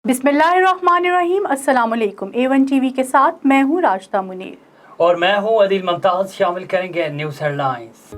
बिस्मिल्लाहिर्रहमानिर्रहीम। अस्सलाम वालेकुम। A1 टीवी के साथ मैं हूँ राशिदा मुनीर और मैं हूँ अदील मुमताज। शामिल करेंगे न्यूज़ हेडलाइंस।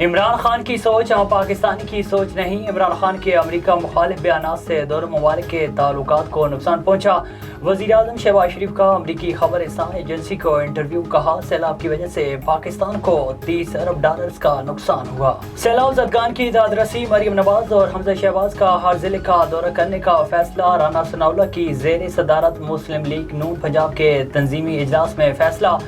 इमरान खान की सोच हम पाकिस्तानी की सोच नहीं। इमरान खान के अमेरिका मुखालिफ बयानात से दोनों ममालिक के ताल्लुकात को नुकसान पहुँचा। वज़ीर आज़म शहबाज शरीफ का अमेरिकी खबरस्तान एजेंसी को इंटरव्यू। कहा सैलाब की वजह से पाकिस्तान को $30 अरब का नुकसान हुआ। सैलाब ज़दगान की दाद रसी। मरीम नवाज और हमजा शहबाज का हर जिले का दौरा करने का फैसला। राना सनाउल्लाह की ज़ेर सदारत मुस्लिम लीग नून पंजाब के तंजीमी इजलास में फैसला।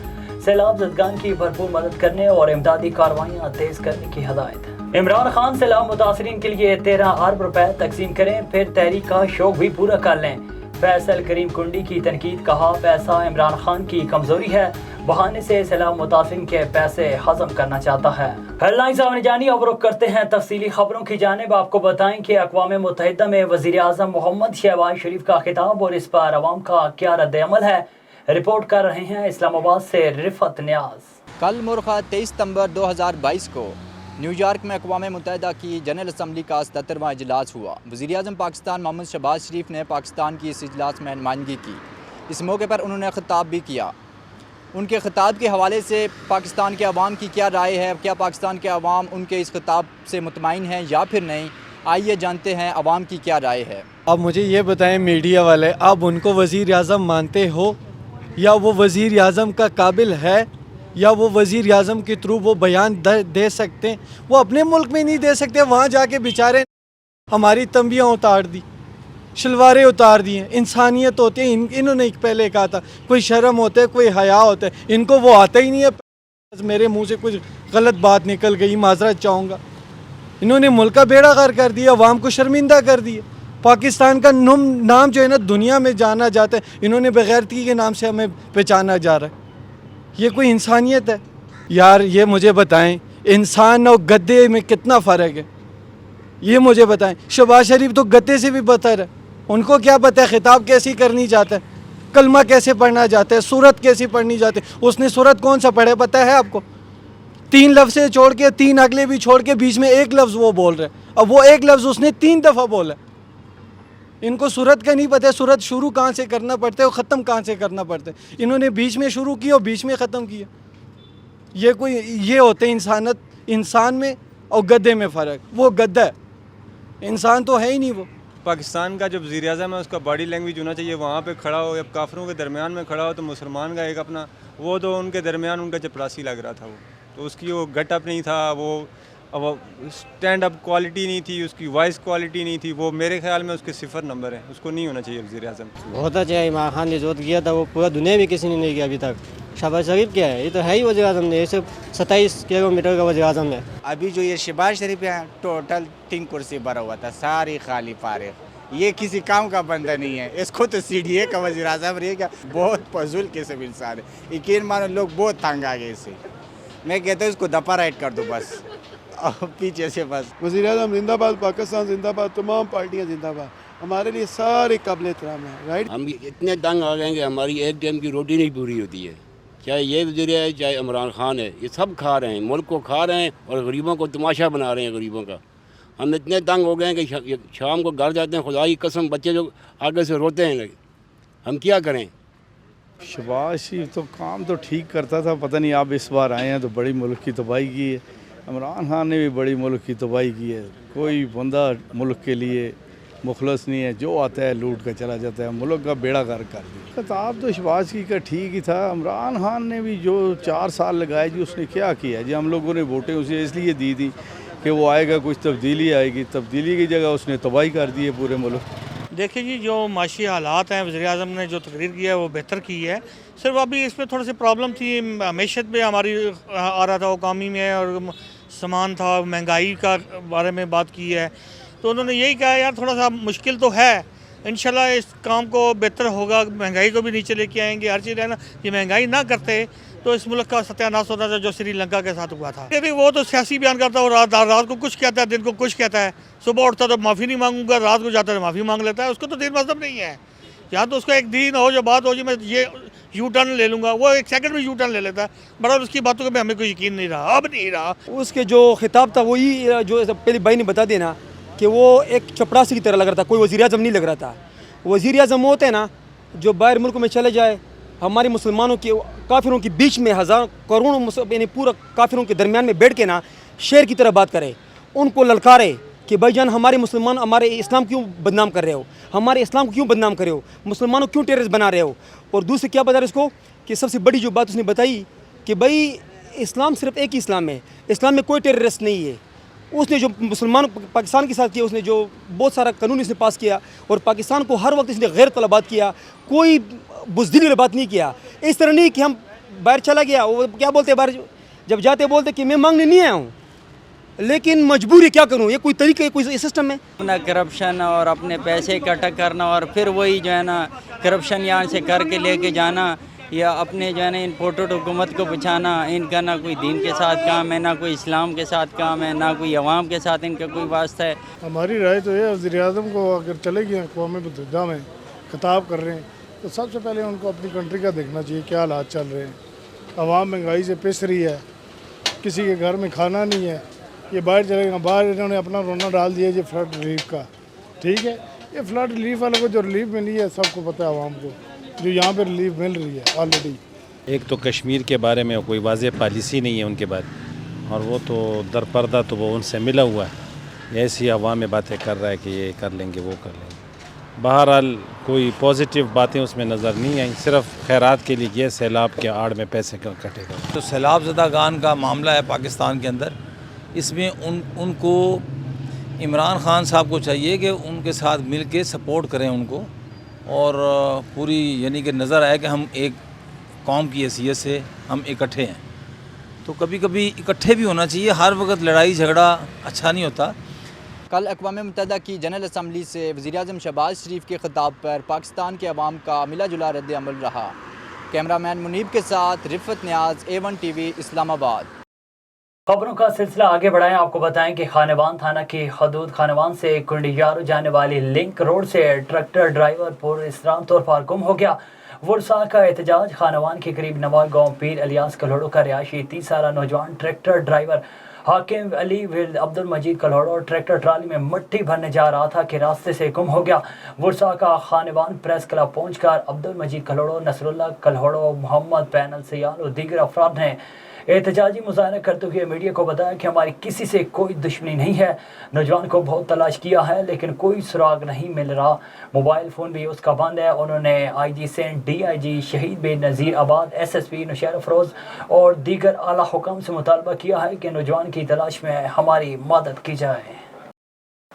सैलाब ज़दगान की भरपूर मदद करने और इमदादी कार्रवाइयाँ तेज करने की हदायत। इमरान खान सैलाब मुतासरीन के लिए 13 अरब रुपए तकसीम करें, फिर तहरीक का शौक भी पूरा कर लें। फैसल करीम कुंडी की तनकीद। कहा पैसा इमरान खान की कमजोरी है, बहाने से सैलाब मुतासरीन के पैसे हजम करना चाहता है। हेडलाइंस आपने जानी। अब रुख करते हैं तफसीली खबरों की जानिब। आपको बताएं कि अक़वाम मुत्तहिदा में वज़ीर आज़म मोहम्मद शहबाज शरीफ का खिताब और इस पर अवाम का क्या रद्द अमल है। रिपोर्ट कर रहे हैं इस्लामाबाद से रिफत न्याज। कल मुर्खा 23 सितंबर 2022 को न्यूयॉर्क में अक़वाम मुत्तहिदा की जनरल असम्बली का 77वां इजलास हुआ। वज़ीर आज़म पाकिस्तान मोहम्मद शहबाज शरीफ ने पाकिस्तान की इस इजलास में नुमाइंदगी की। इस मौके पर उन्होंने ख़िताब भी किया। उनके ख़िताब के हवाले से पाकिस्तान के अवाम की क्या राय है, क्या पाकिस्तान के अवाम उनके इस ख़िताब से मुतमईन हैं या फिर नहीं, आइए जानते हैं अवाम की क्या राय है। अब मुझे ये बताएं मीडिया वाले, आप उनको वज़ीर आज़म मानते हो या वो वज़ीर आज़म का काबिल है या वो वज़ीर आज़म के थ्रू वो बयान दे सकते हैं? वो अपने मुल्क में नहीं दे सकते, वहाँ जाके बेचारे हमारी तंबियाँ उतार दी, शलवारें उतार दी हैं। इंसानियत होती है, इन्होंने पहले कहा था कोई शर्म होता है, कोई हया होता है, इनको वो आता ही नहीं है। मेरे मुँह से कुछ गलत बात निकल गई, माजरत चाहूँगा। इन्होंने मुल्क का बेड़ा गर्क कर दिया, अवाम को शर्मिंदा कर दिया। पाकिस्तान का नाम जो है ना दुनिया में जाना जाता है, इन्होंने बेगैरती के नाम से हमें पहचाना जा रहा है। ये कोई इंसानियत है यार? ये मुझे बताएं, इंसान और गद्दे में कितना फ़र्क है, ये मुझे बताएं। शहबाज शरीफ तो गद्दे से भी बदतर है। उनको क्या पता है खिताब कैसी करनी चाहता है, कलमा कैसे पढ़ना चाहता है, सूरत कैसी पढ़नी चाहते है। उसने सूरत कौन सा पढ़े पता है आपको? 3 लफ्ज़ से छोड़ के 3 अगले भी छोड़ के बीच में एक लफ्ज़ वो बोल रहे हैं। अब वो एक लफ्ज़ उसने 3 दफ़ा बोला। इनको सूरत का नहीं पता है, सूरत शुरू कहाँ से करना पड़ता है और ख़त्म कहाँ से करना पड़ता है। इन्होंने बीच में शुरू किया और बीच में ख़त्म किया। ये होते हैं इंसानत, इंसान में और गद्दे में फ़र्क। वो गद्दा है, इंसान तो है ही नहीं। वो पाकिस्तान का जो वज़ीर आज़म है उसका बॉडी लैंग्वेज होना चाहिए, वहाँ पे खड़ा हो या काफिरों के दरमियान में खड़ा हो तो मुसलमान का एक अपना वो, तो उनके दरमियान उनका चपरासी लग रहा था वो, तो उसकी वो गटअप नहीं था, वो स्टैंड अप क्वालिटी नहीं थी, उसकी वॉइस क्वालिटी नहीं थी। वो मेरे ख्याल में उसके 0 नंबर है, उसको नहीं होना चाहिए वज़ीर आज़म। बहुत अच्छा है, इमरान खान ने जो किया था वो पूरा दुनिया में किसी ने नहीं किया अभी तक। शहबाज शरीफ क्या है, ये तो है ही वज़ीर आज़म ने, ये सिर्फ 27 किलोमीटर का वज़ीर आज़म है। अभी जो ये शहबाज शरीफ है टोटल 3 कुर्सी भरा हुआ था, सारी खाली फारिग। ये किसी काम का बंदा नहीं है, इसको तो CDA का वज़ीर आज़म रहेगा। बहुत फजूल किस्म इंसान है, यकीन मानो लोग बहुत तंग आ गए इससे। मैं कहता हूँ इसको दफा राइट कर दो बस, और पीछे से बस। वज़ीर आज़म जिंदाबाद, पाकिस्तान जिंदाबाद, तमाम पार्टियाँ जिंदाबाद, हमारे लिए सारे काबिल एहतराम है। राइट, हम इतने तंग आ गए कि हमारी एक टाइम की रोटी नहीं पूरी होती है। चाहे ये वज़ीर है चाहे इमरान खान है, ये सब खा रहे हैं, मुल्क को खा रहे हैं और गरीबों को तमाशा बना रहे हैं गरीबों का। हम इतने तंग हो गए हैं कि शाम को घर जाते हैं, खुदा की कसम बच्चे जो आगे से रोते हैं, हम क्या करें। शहबाज शरीफ तो काम तो ठीक करता था, पता नहीं आप इस बार आए हैं तो बड़ी मुल्क की तबाही की है। इमरान खान ने भी बड़ी मुल्क की तबाही की है। कोई बंदा मुल्क के लिए मुखलस नहीं है, जो आता है लूट कर चला जाता है, मुल्क का बेड़ा गर्क कर दिया। खिताब तो शहबाज की का ठीक ही था। इमरान खान ने भी जो 4 साल लगाए जी, उसने क्या किया जी? हम लोगों ने वोटें उसे इसलिए दी थी कि वो आएगा, कुछ तब्दीली आएगी। तब्दीली की जगह उसने तबाही कर दी है पूरे मुल्क। देखिए जी, जो माशी हालात हैं, वज़ीर आज़म ने जो तकरीर की है वो बेहतर की है। सिर्फ अभी इसमें थोड़ी सी प्रॉब्लम थी, मैशत में हमारी आ रहा था अवामी में, और सामान था, महंगाई का बारे में बात की है। तो उन्होंने यही कहा यार थोड़ा सा मुश्किल तो है, इंशाल्लाह इस काम को बेहतर होगा, महंगाई को भी नीचे लेके आएंगे। हर चीज़ है ना, ये महंगाई ना करते तो इस मुल्क का सत्यानाश होता था जो श्रीलंका के साथ हुआ था। लेकिन वो तो सियासी बयान करता है, रात को कुछ कहता है, दिन को कुछ कहता है। सुबह उठता तो माफ़ी नहीं मांगूंगा, रात को जाता तो माफ़ी मांग लेता है। उसको तो दिन मतलब नहीं है। या तो उसको एक दिन हो जो बात हो जी मैं ये यू टर्न ले लूँगा, वो 1 सेकंड में यू टर्न ले लेता है। बड़ा उसकी बातों पे हमें कोई यकीन नहीं रहा, अब नहीं रहा। उसके जो खिताब था वही जो पहले भाई ने बता देना कि वो एक चपरासी की तरह लग रहा था, कोई वज़ीर आज़म नहीं लग रहा था। वज़ीर आज़म वो होते हैं ना जो बाहर मुल्क में चले जाए, हमारे मुसलमानों की काफिरों के बीच में हज़ार करोड़ों यानी पूरा काफिरों के दरमियान में बैठ के ना शेर की तरह बात करे, उनको ललकारे कि भाईजान हमारे मुसलमान हमारे इस्लाम क्यों बदनाम कर रहे हो, हमारे इस्लाम को क्यों बदनाम कर रहे हो, मुसलमानों क्यों टेररिस्ट बना रहे हो। और दूसरी क्या बता रहे इसको कि सबसे बड़ी जो बात उसने बताई कि भाई इस्लाम सिर्फ एक ही इस्लाम है, इस्लाम में कोई टेररिस्ट नहीं है। उसने जो मुसलमान पाकिस्तान के साथ किया, उसने जो बहुत सारा कानून इसने पास किया और पाकिस्तान को हर वक्त इसने गैर तलबात किया, कोई बुज़दिली वाली बात नहीं किया। इस तरह नहीं कि हम बाहर चला गया, वो क्या बोलते हैं बाहर जब जाते बोलते कि मैं मांगने नहीं आया हूँ, लेकिन मजबूरी क्या करूँ, ये कोई तरीका है, कोई सिस्टम है। अपना करप्शन और अपने पैसे इकट्ठा करना और फिर वही जो है ना करप्शन यहाँ से करके लेके जाना या अपने जो है ना इम्पोर्टेड हुकूमत को बचाना, इनका ना कोई दीन के साथ काम है, ना कोई इस्लाम के साथ काम है, ना कोई अवाम के साथ इनका कोई वास्ता है। हमारी राय तो ये वज़ीर आज़म को अगर चले गए अक़वाम मुत्तहिदा में खिताब कर रहे हैं तो सबसे पहले उनको अपनी कंट्री का देखना चाहिए, क्या हालात चल रहे हैं। अवाम महंगाई से पिस रही है, किसी के घर में खाना नहीं है, ये बाहर चले गए, बाहर इन्होंने अपना रोना डाल दिया ये फ्लड रिलीफ का। ठीक है, ये फ्लड रिलीफ वालों को जो रिलीफ मिली है सबको पता है, आवाम को जो यहाँ पे रिलीफ मिल रही है ऑलरेडी। एक तो कश्मीर के बारे में कोई वाज़ेह पॉलिसी नहीं है उनके बाद, और वो तो दरपर्दा तो वो उनसे मिला हुआ है, ऐसी हवा में बातें कर रहा है कि ये कर लेंगे वो कर लेंगे। बहरहाल कोई पॉजिटिव बातें उसमें नज़र नहीं आई, सिर्फ खैरात के लिए ये सैलाब के आड़ में पैसे कटेगा। तो सैलाब ज़दागान का मामला है पाकिस्तान के अंदर, इसमें उनको इमरान ख़ान साहब को चाहिए कि उनके साथ मिल के सपोर्ट करें उनको, और पूरी यानी कि नज़र आए कि हम एक कौम की हैसियत से हम इकट्ठे हैं। तो कभी कभी इकट्ठे भी होना चाहिए, हर वक्त लड़ाई झगड़ा अच्छा नहीं होता। कल अक़वाम मुत्तहिदा की जनरल असम्बली से वज़ीर-ए-आज़म शहबाज शरीफ के ख़िताब पर पाकिस्तान के अवाम का मिला जुला रद्द अमल रहा। कैमरामैन मुनीब के साथ रिफ़त न्याज़, A1 TV, इस्लामाबाद। खबरों का सिलसिला आगे बढ़ाएं। आपको बताएं कि खानेवान थाना की हदूद खानेवान से कुंडियारो जाने वाली लिंक रोड से ट्रैक्टर ड्राइवर पुरअसरार तौर पर गुम हो गया। वर्षा का एहतजाज खानेवान के करीब नवा गाँव पीर अलियास कल्होड़ो का रिहायशी 30 साला नौजवान ट्रैक्टर ड्राइवर हाकिम अली विल्द अब्दुल मजीद कल्होड़ो ट्रैक्टर ट्राली में मिट्टी भरने जा रहा था कि रास्ते से गुम हो गया। वर्षा का खानेवान प्रेस क्लब पहुंचकर अब्दुल मजीद कल्होड़ो, नसरुल्लाह कल्होड़ो, मोहम्मद पैनल सियाल और दीगर अफराद ने एहतजाजी मुजाहरा करते हुए मीडिया को बताया कि हमारी किसी से कोई दुश्मनी नहीं है। नौजवान को बहुत तलाश किया है लेकिन कोई सुराग नहीं मिल रहा। मोबाइल फ़ोन भी उसका बंद है। उन्होंने IG सेंट, DIG शहीद बेनज़ीर आबाद, SSP नौशेर अफरोज़ और दीगर आला हुकाम से मुतालबा किया है कि नौजवान की तलाश में हमारी मदद की जाए।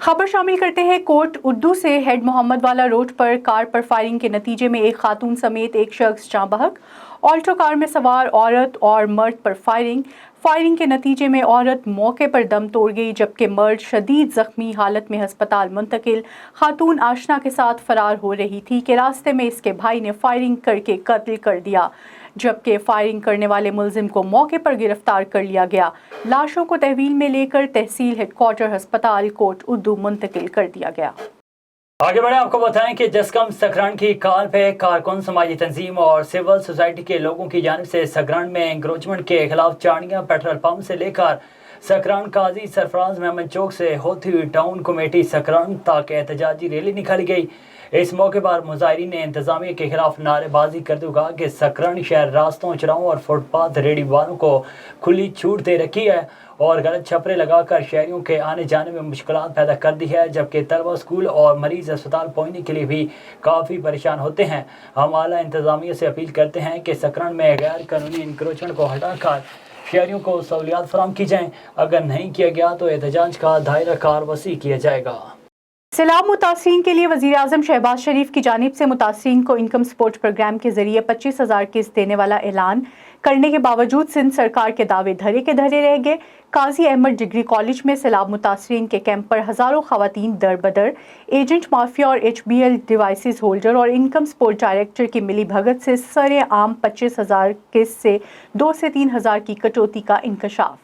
खबर शामिल करते हैं कोट उर्दू से। हेड मोहम्मद वाला रोड पर कार पर फायरिंग के नतीजे में एक खातून समेत एक शख्स जाँ बहक। ऑल्टो कार में सवार औरत और मर्द पर फायरिंग के नतीजे में औरत मौके पर दम तोड़ गई, जबकि मर्द शदीद जख्मी हालत में अस्पताल मुंतकिल। खातून आशना के साथ फरार हो रही थी कि रास्ते में इसके भाई ने फायरिंग करके कत्ल कर दिया, जबकि फायरिंग करने वाले मुलजिम को मौके पर गिरफ्तार कर लिया गया। लाशों को तहवील में लेकर तहसील हेडक्वार्टर अस्पताल कोट उर्दू मुंतकिल कर दिया गया। आगे बढ़े, आपको बताएं कि जसकम सकरान की कॉल पे कारकुन, समाजी तंजीम और सिविल सोसाइटी के लोगों की जानिब से सकरान में इंक्रोचमेंट के खिलाफ चाड़ियाँ पेट्रोल पंप से लेकर सकरान काजी सरफराज महमद चौक से होती हुई टाउन कमेटी सकरान तक एहतजाजी रैली निकाली गई। इस मौके पर मुजाहिरीन ने इंतजामिया के खिलाफ नारेबाजी करते हुए कहा कि सकरान शहर रास्तों, चौराहों और फुटपाथ रेडी वालों को खुली छूट दे रखी है और गलत छपरे लगाकर शहरियों के आने जाने में मुश्किलात पैदा कर दी है, जबकि तलबा स्कूल और मरीज अस्पताल पहुंचने के लिए भी काफ़ी परेशान होते हैं। हम आला इंतजामिया से अपील करते हैं कि सकरान में गैर कानूनी इंक्रोचमेंट को हटाकर शहरियों को सहूलियात फराहम की जाएँ। अगर नहीं किया गया तो एहतजाज का दायरा कार वसी किया जाएगा। सैलाब मुतासरीन के लिए वज़ीर-ए-आज़म शहबाज शरीफ की जानिब से मुतासरीन को इनकम सपोर्ट प्रोग्राम के जरिए 25,000 किस्त देने वाला ऐलान करने के बावजूद सिंध सरकार के दावे धरे के धरे रह गए। काजी अहमद डिग्री कॉलेज में सैलाब मुतासरीन के कैंप पर हज़ारों ख़वातीन दर बदर, एजेंट माफिया और HBL डिवाइसेस होल्डर और इनकम सपोर्ट डायरेक्टर की मिली भगत से सरे आम 25,000 किस्त से 2 से 3,000 की कटौती का इंकशाफ।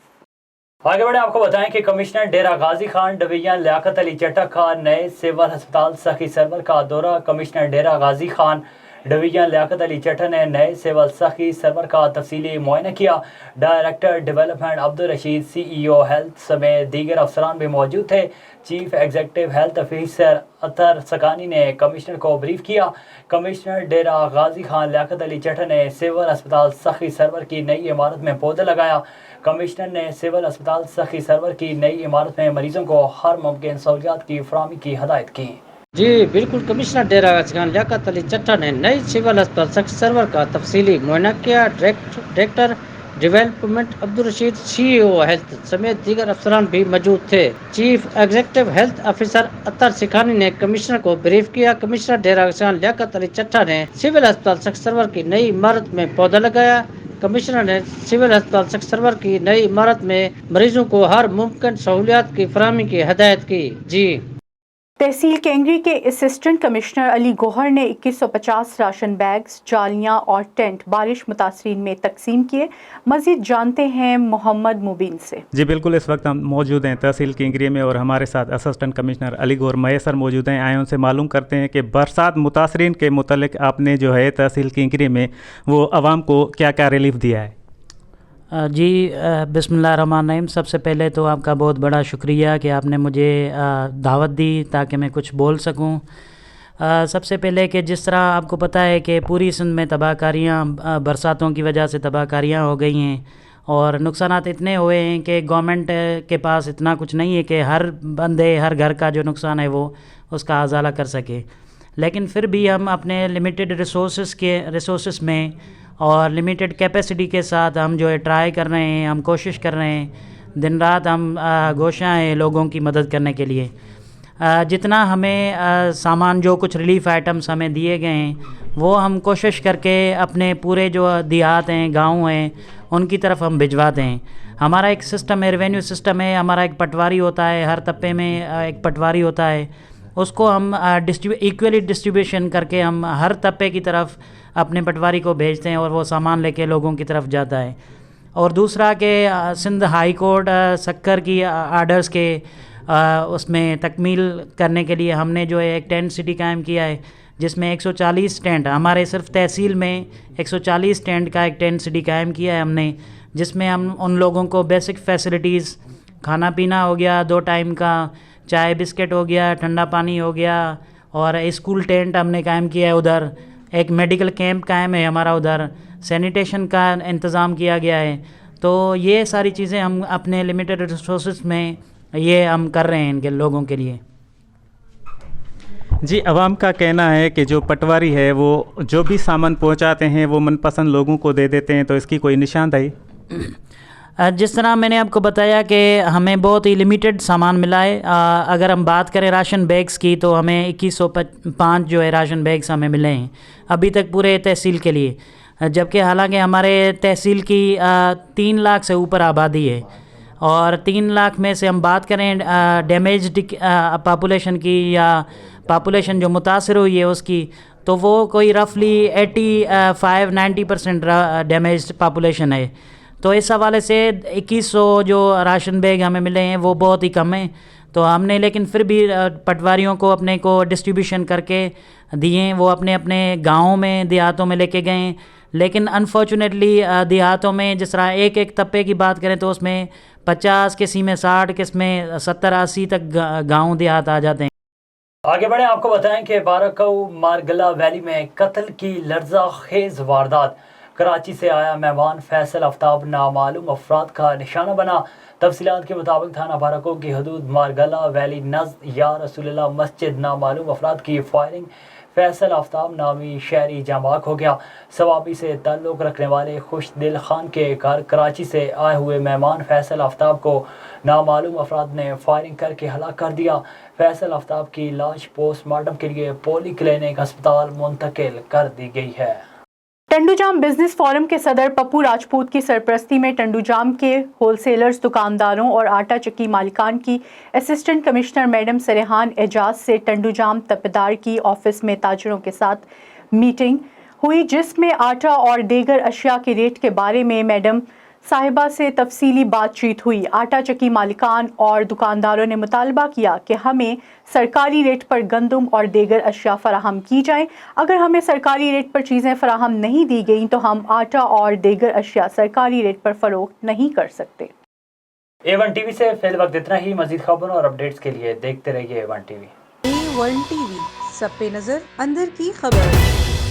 आगे बढ़े, आपको बताएं कि कमिश्नर डेरा गाजी खान डिवीजन लियाकत अली चट्टा का नए सिविल अस्पताल सखी सरवर का दौरा। कमिश्नर डेरा गाजी खान ڈویژن لیاقت علی چٹھا نے نئے سول سخی سرور کا تفصیلی معائنہ کیا. Director development Abdul Rashid CEO health سمیت دیگر افسران بھی موجود تھے. چیف ایگزیکٹو ہیلتھ آفیسر اطہر سکانی نے کمشنر کو بریف کیا. کمشنر ڈیرہ غازی خان لیاقت علی چٹھا نے سول اسپتال سخی سرور کی نئی عمارت میں پودا لگایا. کمشنر نے سول اسپتال سخی سرور کی نئی عمارت میں مریضوں کو ہر ممکن سہولیات کی فراہمی کی ہدایت کی. جی بالکل، کمشنر ڈیرہ غازی خان لیاقت علی چٹھا نے نئی سول اسپتال سخی سرور کا تفصیلی معائنہ کیا. Director development Abdul Rashid CEO health سمیت دیگر افسران بھی موجود تھے. چیف ایگزیکٹو ہیلتھ آفیسر اطہر سکھانی نے کمشنر کو بریف کیا. کمشنر ڈیرہ غازی خان لیاقت علی چٹھا نے سول اسپتال سخی سرور کی نئی عمارت میں پودا لگایا. کمشنر نے سول اسپتال سخی سرور کی نئی عمارت میں مریضوں کو ہر ممکن سہولیات کی فراہمی کی ہدایت کی. جی تحصیل کینگری کے اسسٹنٹ کمشنر علی گوہر نے 2150 راشن بیگز، جالیاں اور ٹینٹ بارش متاثرین میں تقسیم کیے. مزید جانتے ہیں محمد مبین سے. جی بالکل، اس وقت ہم موجود ہیں تحصیل کینگری میں اور ہمارے ساتھ اسسٹنٹ کمشنر علی گوہر میسر موجود ہیں. آئے ان سے معلوم کرتے ہیں کہ برسات متاثرین کے متعلق آپ نے جو ہے تحصیل کینگری میں وہ عوام کو کیا کیا ریلیف دیا ہے. جی بسم اللہ الرحمن الرحیم. سب سے پہلے تو آپ کا بہت بڑا شکریہ کہ آپ نے مجھے دعوت دی تاکہ میں کچھ بول سکوں. سب سے پہلے کہ جس طرح آپ کو پتہ ہے کہ پوری سندھ میں تباہ کاریاں برساتوں کی وجہ سے تباہ کاریاں ہو گئی ہیں اور نقصانات اتنے ہوئے ہیں کہ گورنمنٹ کے پاس اتنا کچھ نہیں ہے کہ ہر بندے ہر گھر کا جو نقصان ہے وہ اس کا ازالہ کر سکے. لیکن پھر بھی ہم اپنے لمیٹڈ ریسورسز میں اور لمیٹڈ کیپیسٹی کے ساتھ ہم جو ہے ٹرائی کر رہے ہیں، ہم کوشش کر رہے ہیں. دن رات ہم گوشاں ہیں لوگوں کی مدد کرنے کے لیے. جتنا ہمیں سامان جو کچھ ریلیف آئٹمس ہمیں دیے گئے ہیں وہ ہم کوشش کر کے اپنے پورے جو دیہات ہیں، گاؤں ہیں، ان کی طرف ہم بھجواتے ہیں. ہمارا ایک سسٹم ہے، ریونیو سسٹم ہے. ہمارا ایک پٹواری ہوتا ہے، ہر طبقے میں ایک پٹواری ہوتا ہے. اس کو ہم ایکولی ڈسٹریبیوشن کر کے ہم ہر طبقے کی طرف اپنے پٹواری کو بھیجتے ہیں اور وہ سامان لے کے لوگوں کی طرف جاتا ہے. اور دوسرا کہ سندھ ہائی کورٹ سکر کی آرڈرز کے اس میں تکمیل کرنے کے لیے ہم نے جو ہے ایک ٹینٹ سٹی قائم کیا ہے جس میں 140 ٹینٹ ہمارے صرف تحصیل میں 140 ٹینٹ کا ایک ٹینٹ سٹی قائم کیا ہے ہم نے، جس میں ہم ان لوگوں کو بیسک فیسلٹیز، کھانا پینا ہو گیا، 2 ٹائم کا چائے بسکٹ ہو گیا، ٹھنڈا پانی ہو گیا، اور اسکول ٹینٹ ہم نے قائم کیا ہے. ادھر ایک میڈیکل کیمپ قائم ہے ہمارا، ادھر سینیٹیشن کا انتظام کیا گیا ہے. تو یہ ساری چیزیں ہم اپنے لمیٹڈ ریسورسز میں یہ ہم کر رہے ہیں ان کے لوگوں کے لیے. جی عوام کا کہنا ہے کہ جو پٹواری ہے وہ جو بھی سامان پہنچاتے ہیں وہ من پسند لوگوں کو دے دیتے ہیں، تو اس کی کوئی نشاندہی؟ جس طرح میں نے آپ کو بتایا کہ ہمیں بہت ہی لمیٹڈ سامان ملا ہے. اگر ہم بات کریں راشن بیگز کی تو ہمیں 2105 جو ہے راشن بیگز ہمیں ملے ہیں ابھی تک پورے تحصیل کے لیے، جبکہ حالانکہ ہمارے تحصیل کی 3 لاکھ سے اوپر آبادی ہے اور 3 لاکھ میں سے ہم بات کریں ڈیمیجڈ پاپولیشن کی یا پاپولیشن جو متاثر ہوئی ہے اس کی، تو وہ کوئی رفلی 85-90% ڈیمیجڈ پاپولیشن ہے. تو اس حوالے سے 2100 جو راشن بیگ ہمیں ملے ہیں وہ بہت ہی کم ہیں. تو ہم نے لیکن پھر بھی پٹواریوں کو اپنے کو ڈسٹریبیوشن کر کے دیے، وہ اپنے اپنے گاؤں میں دیہاتوں میں لے کے گئے. لیکن انفارچونیٹلی دیہاتوں میں جس طرح ایک طبقے کی بات کریں تو اس میں 50 کسی میں 60 کس میں 70-80 تک گاؤں دیہات آ جاتے ہیں. آگے بڑھیں، آپ کو بتائیں کہ بارکو مارگلا ویلی میں قتل کی لرزہ خیز واردات. کراچی سے آیا مہمان فیصل آفتاب نامعلوم افراد کا نشانہ بنا. تفصیلات کے مطابق تھانہ بارکو کی حدود مارگلا ویلی نزد یا رسول اللہ مسجد نامعلوم افراد کی فائرنگ فیصل آفتاب نامی شہری جاں بحق ہو گیا. ثوابی سے تعلق رکھنے والے خوش دل خان کے گھر کراچی سے آئے ہوئے مہمان فیصل آفتاب کو نامعلوم افراد نے فائرنگ کر کے ہلاک کر دیا. فیصل آفتاب کی لاش پوسٹ مارٹم کے لیے پولی کلینک اسپتال منتقل کر دی گئی ہے. ٹنڈو جام بزنس فورم کے صدر پپو راجپوت کی سرپرستی میں ٹنڈو جام کے ہول سیلرز، دکانداروں اور آٹا چکی مالکان کی اسسٹنٹ کمشنر میڈم سریحان اعجاز سے ٹنڈو جام تپیدار کی آفس میں تاجروں کے ساتھ میٹنگ ہوئی، جس میں آٹا اور دیگر اشیاء کے ریٹ کے بارے میں میڈم साहिबा से तफसीली बातचीत हुई। आटा चक्की मालिकान और दुकानदारों ने मुतालबा किया कि हमें सरकारी रेट पर गंदम और दीगर अशिया फराहम की जाएं। अगर हमें सरकारी रेट पर चीज़ें फराहम नहीं दी गई तो हम आटा और दीगर अशिया सरकारी रेट पर फरोख्त नहीं कर सकते। A1 टीवी से फिल वक्त इतना ही। मजीद खबरों और अपडेट्स के लिए देखते रहिए A1 टीवी। A1 टीवी, सब पे नजर, अंदर की खबर।